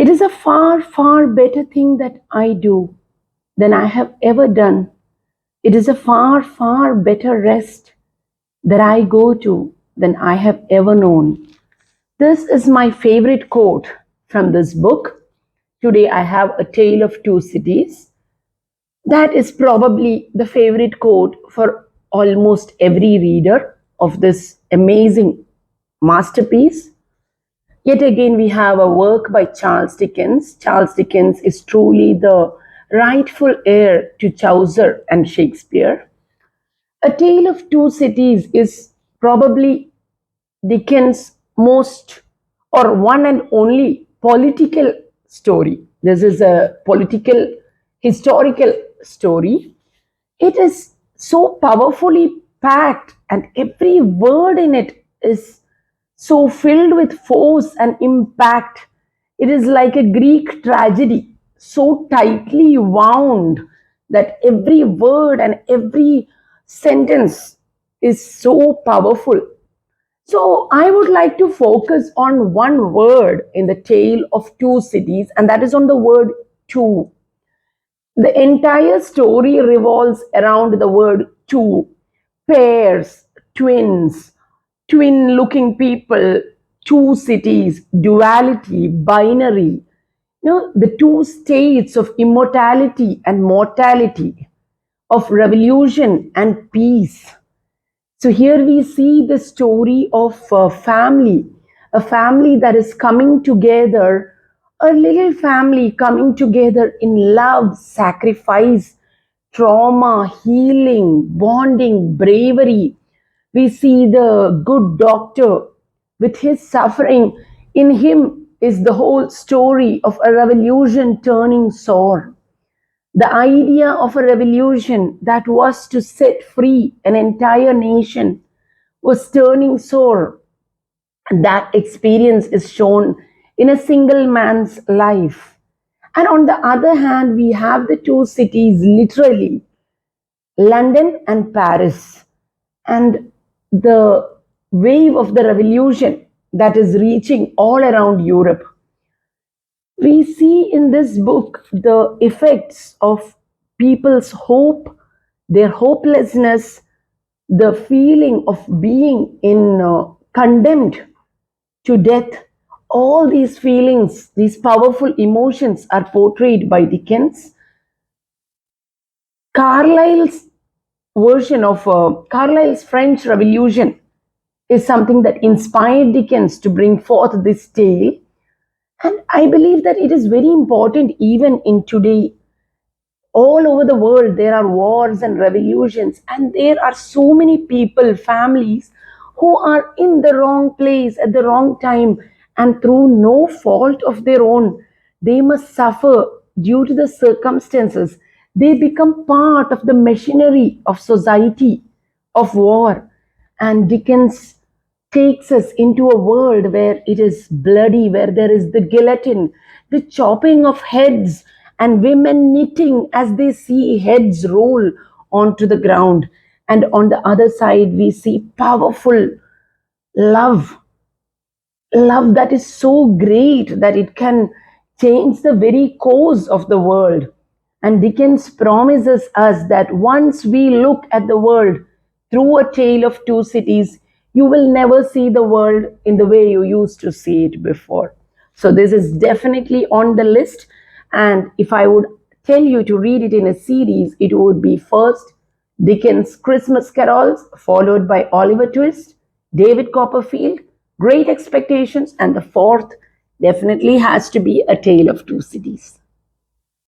It is a far, far better thing that I do than I have ever done. It is a far, far better rest that I go to than I have ever known. This is my favorite quote from this book. Today I have A Tale of Two Cities. That is probably the favorite quote for almost every reader of this amazing masterpiece. Yet again, we have a work by Charles Dickens. Charles Dickens is truly the rightful heir to Chaucer and Shakespeare. A Tale of Two Cities is probably Dickens' most or one and only political story. This is a political, historical story. It is so powerfully packed, and every word in it is so filled with force and impact. It is like a Greek tragedy, so tightly wound that every word and every sentence is so powerful. So, I would like to focus on one word in the tale of two cities, and that is on the word two. The entire story revolves around the word two: pairs, twins, twin looking people, two cities, duality, binary. The two states of immortality and mortality, of revolution and peace. So here we see the story of a family that is coming together, a little family coming together in love, sacrifice, trauma, healing, bonding, bravery. We see the good doctor with his suffering. In him is the whole story of a revolution turning sour. The idea of a revolution that was to set free an entire nation was turning sour. That experience is shown in a single man's life. And on the other hand, we have the two cities literally, London and Paris, and the wave of the revolution that is reaching all around Europe. We see in this book the effects of people's hope, their hopelessness, the feeling of being condemned to death. All these feelings, these powerful emotions are portrayed by Dickens. Carlyle's version of Carlyle's French Revolution is something that inspired Dickens to bring forth this tale. And I believe that it is very important even in today. All over the world, there are wars and revolutions, and there are so many people, families, who are in the wrong place at the wrong time, and through no fault of their own, they must suffer due to the circumstances. They become part of the machinery of society, of war. And Dickens takes us into a world where it is bloody, where there is the guillotine, the chopping of heads, and women knitting as they see heads roll onto the ground. And on the other side, we see powerful love, love that is so great that it can change the very course of the world. And Dickens promises us that once we look at the world through a tale of two cities, you will never see the world in the way you used to see it before. So, this is definitely on the list. And if I would tell you to read it in a series, it would be first Dickens' Christmas Carols, followed by Oliver Twist, David Copperfield, Great Expectations, and the fourth definitely has to be A Tale of Two Cities.